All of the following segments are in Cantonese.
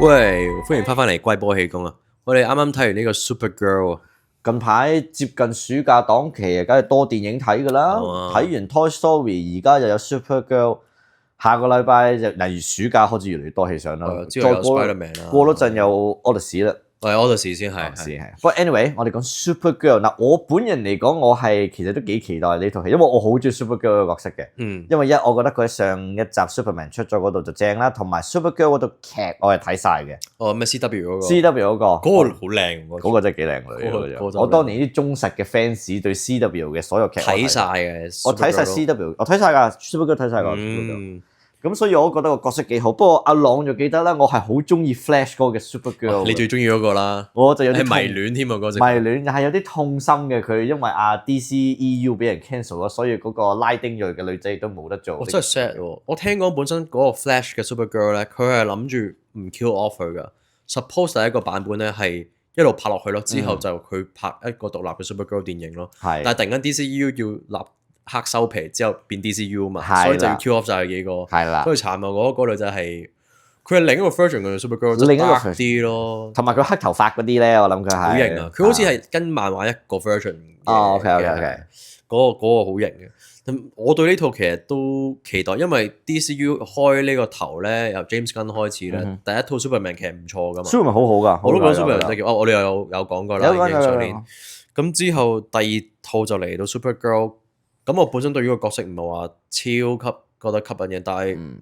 喂，歡迎翻嚟龜波氣功啊！我哋啱啱睇完呢個 Supergirl 啊，近排接近暑假檔期啊，梗係多電影睇㗎啦。睇完 Toy Story，而家又有 Supergirl，下個禮拜就例如暑假開始越嚟越多戲上啦。之後有 Spiderman 啦，過多陣有 Odyssey 啦。Odyssey 先係。不過 anyway，我哋講 Supergirl 嗱，我本人嚟講，我係其實都幾期待呢套戲，因為我好中意 Supergirl 嘅角色嘅。因為我覺得佢喺上一集 Superman 出咗嗰度就正啦，同埋 Supergirl 嗰套劇我係睇晒嘅。咩 CW 嗰個？CW 嗰個。嗰個好靚喎。嗰個真係幾靚女。我當年啲忠實嘅 fans 對 CW 嘅所有劇睇晒嘅。我睇晒 CW， 我睇晒㗎 Supergirl 睇晒㗎。咁所以我覺得個角色幾好，不過阿朗就記得啦，我係好中意 Flash 嗰個嘅 Supergirl。你最中意嗰個啦，我就有啲迷戀添啊嗰隻。迷戀係有啲痛心嘅佢，因為DCEU 俾人 cancel 咗，所以嗰個拉丁裔嘅女仔亦都冇得做。真係 sad 喎！我聽講本身嗰個 Flash 嘅 Supergirl 咧，佢係諗住唔 kill off 佢㗎。Suppose 第一個版本咧係一路拍落去咯，之後就佢拍一個獨立嘅 Supergirl 電影咯。但係突然間 DCEU 要立黑收皮之後變 DCU 嘛，所以就要 kill off 晒幾個，所以慘啊！嗰個女仔係佢係另一個 version 嘅 Supergirl， 另一個啲咯，同埋佢黑頭髮嗰啲咧，我諗佢係好型啊！佢好似係跟漫畫一個 version 嘅。OK，嗰個好型嘅。咁我對呢套其實都期待，因為 DCU 開呢個頭咧，由 James Gunn 開始咧，第一套 Superman 其實唔錯噶嘛。Superman 好好噶，我都覺得 Superman 真係我哋有講過啦，已經上年。咁之後第二套就嚟到 Supergirl。咁我本身對於個角色唔係話超級覺得吸引嘅，但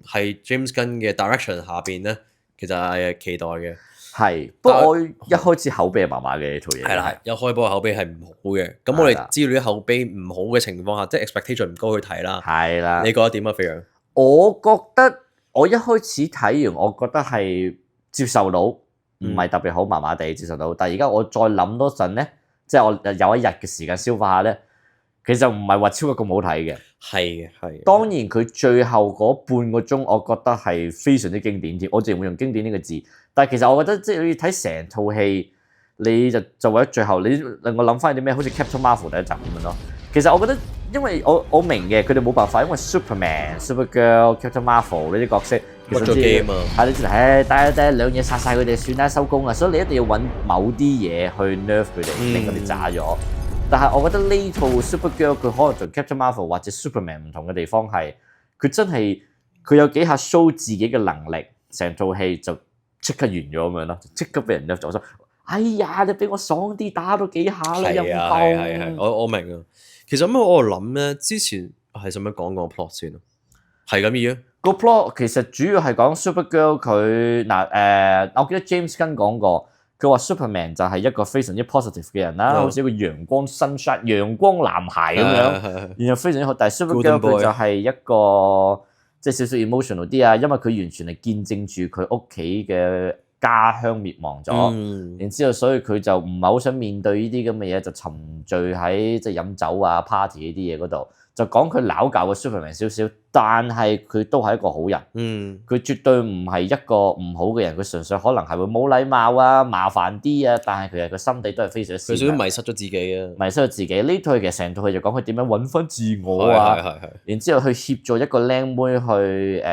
係 James Gunn 嘅 direction 下邊咧，其實係期待嘅。係，不過我一開始口碑係麻麻嘅呢套嘢。係啦，一開波口碑係唔好嘅。咁我哋知道啲口碑唔好嘅情況下，即係 expectation 唔高去睇啦。係啦。你覺得點啊，飛揚？我覺得我一開始睇完，我覺得係接受到，唔係特別好，麻麻地接受到。但係而家我再諗多陣咧，即係我有一日嘅時間消化下咧。其實唔係話超級咁好睇嘅，係。當然佢最後嗰半個鐘，我覺得係非常之經典添。我淨係會用經典呢個字，但係其實我覺得即係你睇成套戲，你就為咗最後，你令我諗翻啲咩？好似 Captain Marvel 第一集咁樣咯。其實我覺得，因為我明嘅，佢哋冇辦法，因為 Superman、Supergirl、Captain Marvel 呢啲角色其實機啊嘛，係你得兩嘢殺晒佢哋算啦，收工啦。所以你一定要揾某啲嘢去 nerf 佢哋，令佢哋炸咗。但係我覺得呢套 Supergirl 佢可能同 Captain Marvel 或者 Superman 唔同嘅地方係，佢真係佢有幾下 show 自己嘅能力，成套戲就即刻完咗咁樣咯，即刻俾人入咗。哎呀，你俾我爽啲打多幾下啦，係，我明啊。其實咁我諗咧，之前係使唔使講個 plot 先啊？係咁意啊。個 plot 其實主要係講 Supergirl 佢我記得 James Gunn 講過。佢話 Superman 就係一個非常之 positive 嘅人啦，好似一個陽光 sunshine 陽光男孩咁樣，然後非常之好。但係 Supergirl 佢就係一個即係少少 emotional 啲啊，因為佢完全係見證住佢屋企嘅家鄉滅亡咗，然之後所以佢就唔係好想面對呢啲咁嘅嘢，就沉醉喺即係飲酒啊 party 呢啲嘢嗰度。就講佢撈教嘅 Superman 少少，但係佢都係一個好人。佢絕對唔係一個唔好嘅人，佢純粹可能係會冇禮貌啊、麻煩啲啊，但係佢個心地都係非常之善良。佢少少迷失咗自己啊！迷失咗自己呢套其實成套戲就講佢點樣揾翻自我啊，然之後去協助一個靚妹去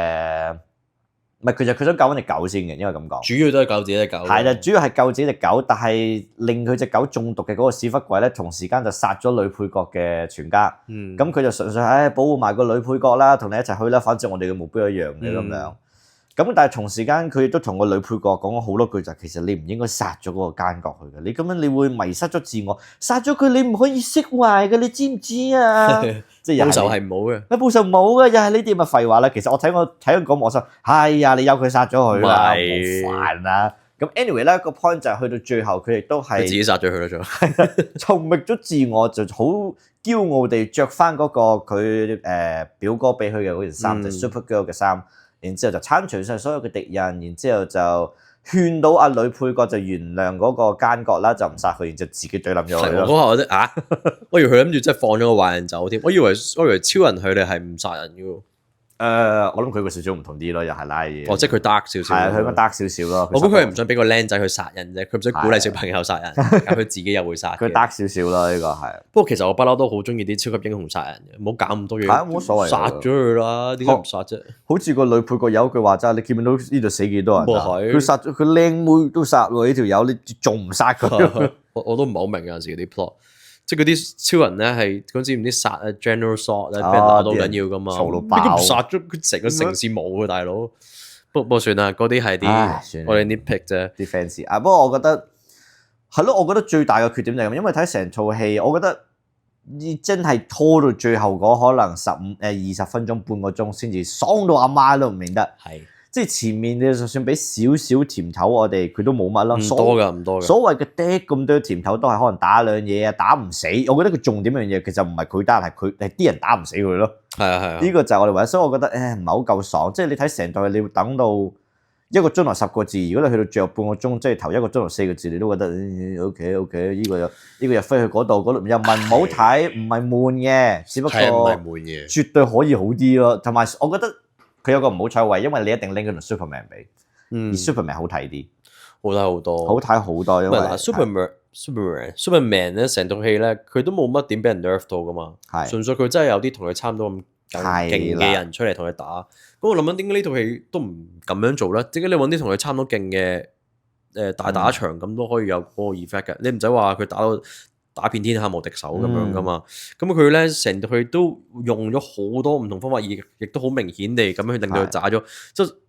唔係，佢想救翻隻狗先嘅，應該咁講。主要都係救自己隻狗。係啦，主要係救自己隻狗，但係令佢隻狗中毒嘅嗰個屎忽鬼咧，同時間就殺咗女配角嘅全家。咁佢就純粹保護埋個女配角啦，同你一齊去啦，反正我哋嘅目標一樣嘅咁樣。咁但係同時間佢亦都同個女配角講咗好多句，就其實你唔應該殺咗嗰個奸角去嘅，你咁樣你會迷失咗自我，殺咗佢你唔可以釋懷嘅，你知唔知啊？即係報仇係唔好嘅，你報仇冇嘅，又係呢啲咁嘅廢話啦。其實我睇緊講網上，係啊，你由佢殺咗佢啦，好煩啊！咁 anyway 咧個 point 就係去到最後，佢亦都係自己殺咗佢啦，重覓咗自我，就好驕傲地着翻嗰個佢表哥俾佢嘅嗰件衫，就 Supergirl 嘅衫。然之後就剷除晒所有嘅敵人，然之後就勸到阿女配角就原諒嗰個奸角啦，就唔殺佢，然之後自己懟冧咗佢咯。嗰下我以為佢諗住真係放咗個壞人走添，我以為超人佢哋係唔殺人嘅喎。我諗佢個少少唔同啲咯，又係拉嘢。即係佢 dark 少少。係啊，佢應該 dark 少少咯。我估佢係唔想俾個僆仔去殺人啫，佢唔想鼓勵小朋友殺人，咁佢自己又會殺。佢 dark 少少啦，呢個係。不過其實我不嬲都好中意啲超級英雄殺人嘅，唔好搞咁多嘢。冇所謂。殺咗佢啦，點解唔殺啫？好似個女配角有句話齋，你見唔到呢度死幾多人啊？佢殺咗佢靚妹都殺喎，呢條友你仲唔殺佢？我都唔係好明有陣時嗰啲 plot。即係嗰啲超人咧係嗰陣唔知殺啊 General Zod 咧，俾人打到緊要噶嘛，嘈到爆，點解唔殺咗佢成個城市冇嘅大佬？不過算啦，嗰啲係啲我哋 nitpick 啫，啲 fans。不過我覺得係咯，我覺得最大嘅缺點就係咁，因為睇成套戲，我覺得真係拖到最後嗰可能20分鐘半個鐘先至爽到阿媽都唔認得。係。即係前面你就算俾少少甜頭我哋，佢都冇乜咯。唔多㗎，唔多㗎。所謂嘅爹咁多甜頭都係可能打兩嘢啊，打唔死。我覺得佢重點一樣嘢其實唔係佢打，係啲人打唔死佢咯。係啊。呢個就係我哋唯一，所以我覺得唔係好夠爽。即係你睇成套，你要等到1個鐘頭10個字，如果你去到最後半個鐘，即係頭1個鐘頭4個字，你都覺得OK，呢個又飛去嗰度又唔係唔好睇，唔係悶嘅，只不過唔係悶嘅，絕對可以好啲咯。同埋我覺得。佢有個唔好彩位，因為你一定拎佢同 Superman 比，而 Superman 好睇啲，好睇好多，好睇好多。因為Superman 咧成套戲咧，佢都冇乜點俾人 nerf 到噶嘛，純粹佢真係有啲同佢差唔多咁勁嘅人出嚟同佢打。咁我諗緊點解呢套戲都唔咁樣做咧？點解你揾啲同佢差唔多勁嘅大打場咁都可以有嗰個 effect 嘅？你唔使話佢打遍天下無敵手咁樣噶嘛，咁佢咧成套戲都用咗好多唔同方法，亦都好明顯地咁樣去令到佢渣咗，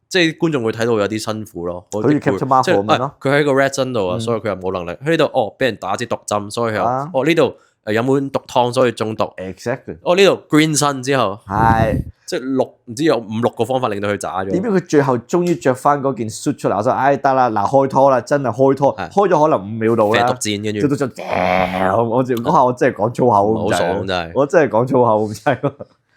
即係觀眾會睇到有啲辛苦咯。好似 Captain Marvel 咁樣咯，佢喺個 red zone 度啊，所以佢又冇能力。喺呢度俾人打支毒針，所以佢又呢度飲碗毒湯，所以中毒。Exactly。呢度 green sun 之後係。即係唔知有5、6個方法令到佢渣咗。點知佢最後終於着翻嗰件 suit 出嚟，我就得啦，嗱開拖啦，真係開拖，開咗可能5秒到啦。毒箭跟住。到嗰下我真係講粗口咁滯。好爽真係。我真係講粗口咁滯。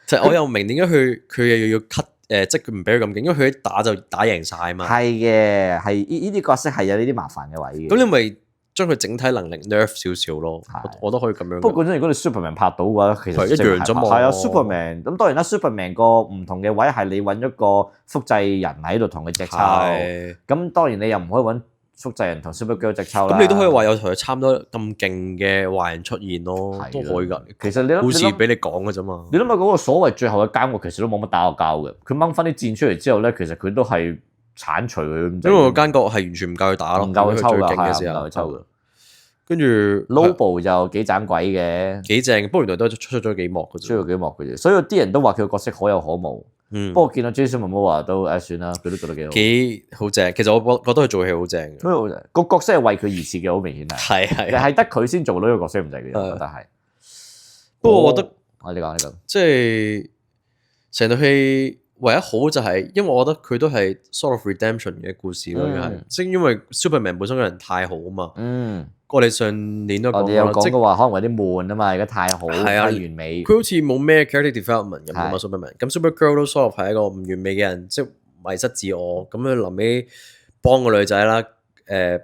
其實我又唔明點解佢又要 cut 即係佢唔俾佢咁勁，因為佢一打就打贏晒啊嘛。係嘅，係呢啲角色係有呢啲麻煩嘅位嘅。咁你咪將佢整體能力 nerf 少少咯，我都可以咁樣。不過如果你 Superman 拍到嘅話，其實一樣啫嘛。係啊 ，Superman 咁當然啦 ，Superman 個唔同嘅位係你揾一個複製人喺度同佢隻抽。咁當然你又唔可以揾複製人同 Supergirl 隻抽啦。咁你都可以話有同佢差唔多咁勁嘅壞人出現咯，都可以㗎。其實你好似俾你講嘅啫嘛。你諗下嗰個所謂最後嘅監獄，其實都冇乜打過交嘅。佢掹翻啲箭出嚟之後咧，其實佢都係剷除佢。因為個間國係完全唔夠佢打咯，唔夠佢抽嘅，係唔夠佢抽嘅。跟住 Lobo 就幾盞鬼嘅，幾正。不過原來都出咗幾幕嘅啫，出咗幾幕嘅啫。所以啲人都話佢個角色可有可無。不過見到 Jason Momoa 都算啦，佢都做得幾好。幾好正，其實我覺得佢做戲好正。都好正，個角色係為佢而設嘅，好明顯係。係得佢先做到呢個角色咁滯嘅，我覺得係。不過我覺得，你講，即係成套戲唯一好就係，因為我覺得佢都係 sort of redemption 嘅故事咯，即係因為 Superman 本身個人太好啊嘛。我哋上年都講過，即係話可能有啲悶啊嘛，而家太好，太完美。佢好似冇咩 character development 咁啊嘛 ，Superman。咁 Supergirl 都 sort of 係一個唔完美嘅人，即係迷失自我。咁佢臨尾幫個女仔啦，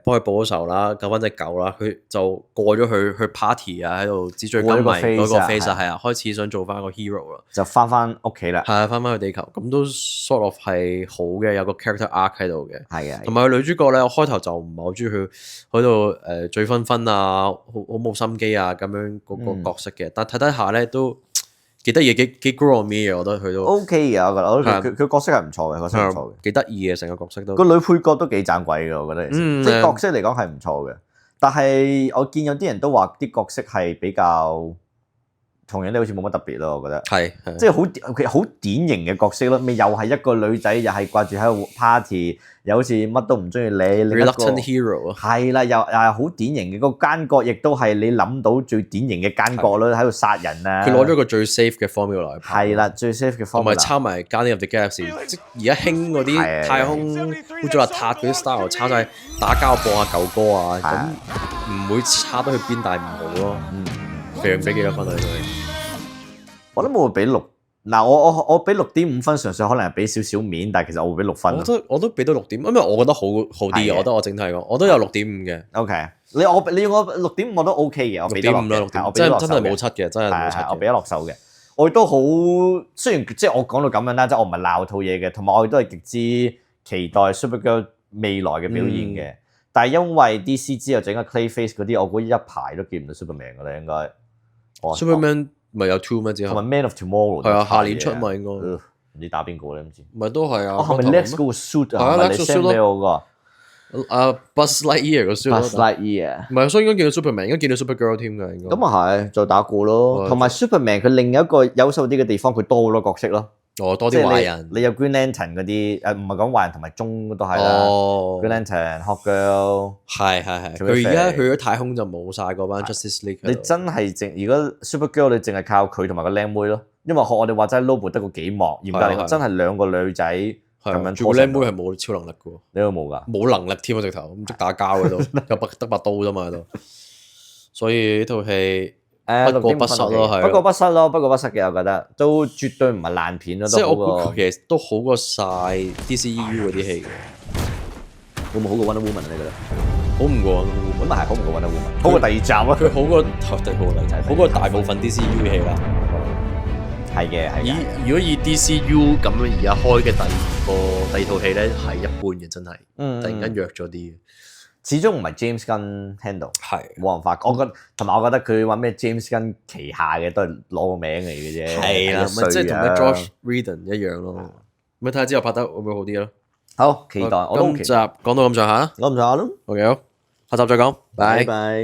幫佢報咗仇啦，救翻隻狗啦，佢就過咗去 party 啊，喺度紙醉金迷嗰個 face 係啊，開始想做翻個 hero 啦，就翻屋企啦，係啊，翻去地球，咁都 sort of 係好嘅，有個 character arc 喺度嘅，係啊，同埋佢女主角咧，我開頭就唔係好中意佢喺度醉醺醺啊，好冇心機啊咁樣嗰個角色嘅，但睇下咧都幾得意，幾 grow on me 嘅，我覺得佢都 OK 嘅，我覺得佢角色係唔錯嘅，角色唔錯嘅，幾得意嘅成個角色都。個女配角都幾盞鬼嘅，我覺得，即係角色嚟講係唔錯嘅。但係我見有啲人都話啲角色係比較同樣都好似冇乜特別咯，我覺得。係，即係好典型嘅角色咯，咪又係一個女仔，又係掛住喺度 party，又好似乜都唔中意你。Reluctant hero 係啦，又係好典型嘅個奸角，亦都係你諗到最典型嘅奸角咯，喺度殺人啊！佢攞咗個最 safe 嘅 formula 嚟拍。係啦，最 safe 嘅 formula。同埋抄埋 Guardians of the Galaxy，即而家興嗰啲太空好似話塔嗰啲 style，抄晒打交播下舊歌啊，咁唔會差得去邊，但係唔好咯。俾幾多分啊？我諗我會俾6。嗱，我俾6.5分，純粹可能係俾少少面，但係其實我會俾6分。我都俾到6點，因為我覺得好啲嘅。我覺得我整體講，我都有6.5嘅。OK，你要我6.5我都 OK 嘅，我俾6.5啦，6點。真係冇7嘅，真係冇7嘅。我俾咗落手嘅。我亦都好，雖然即係我講到咁樣啦，即係我唔係鬧套嘢嘅，同埋我亦都係極之期待 Supergirl 未來嘅表現嘅。但係因為 DC 之後整個 Clayface 嗰啲，我估一排都見唔到 Superman 㗎啦，應該。Superman 咪有 Two 咩之後？同埋 Man of Tomorrow 係啊，下年出嘛應該。唔知打邊個咧？唔知。咪都係啊。哦，係咪 Lex 嗰個 suit 啊？係啊，Lex suit 俾我嗰個。Buzz Lightyear 個 suit。Buzz Lightyear。唔係，所以應該見到 Superman，應該見到 Supergirl 添㗎應該。咁啊係，再打過咯。同埋 Superman 佢另一個優秀啲嘅地方，佢多好多角色咯。哦，多啲壞人。你有 Green Lantern 嗰啲，唔係講壞人，同埋中都係啦。Green Lantern、Hawkgirl。係。佢而家去咗太空就冇晒嗰班 Justice League。你真係如果 Supergirl 你淨係靠佢同埋個靚妹咯，因為學我哋話齋 Lobo 得個幾幕，嚴格嚟講真係兩個女仔咁樣。仲個靚妹係冇超能力嘅喎。你都冇㗎？冇能力添啊！直頭唔識打交喺度，得把刀啫嘛喺度。所以呢套戲不過不失咯，係。不過不失嘅，我覺得都絕對唔係爛片咯。即係我估其實都好過晒 DCEU 嗰啲戲嘅。會唔會好過 Wonder Woman 你覺得？好唔過 Wonder Woman，咁啊係好唔過 Wonder Woman，好過第二集啊！佢好過大部分 DCU 嘅戲啦。係嘅。如果以 DCU 咁樣而家開嘅第二套戲咧，係一般嘅，真係。突然間弱咗啲嘅。始終唔係 James Gunn handle， 係冇辦法。我覺得佢話咩 James Gunn 旗下嘅都係攞個名嚟嘅啫。係啦，咪即係同咩 Josh Whedon 一樣咯。咁睇下之後拍得會唔會好啲咯？好期待。今集講到咁上下，講咁上下咯。OK，好，下集再講，拜拜。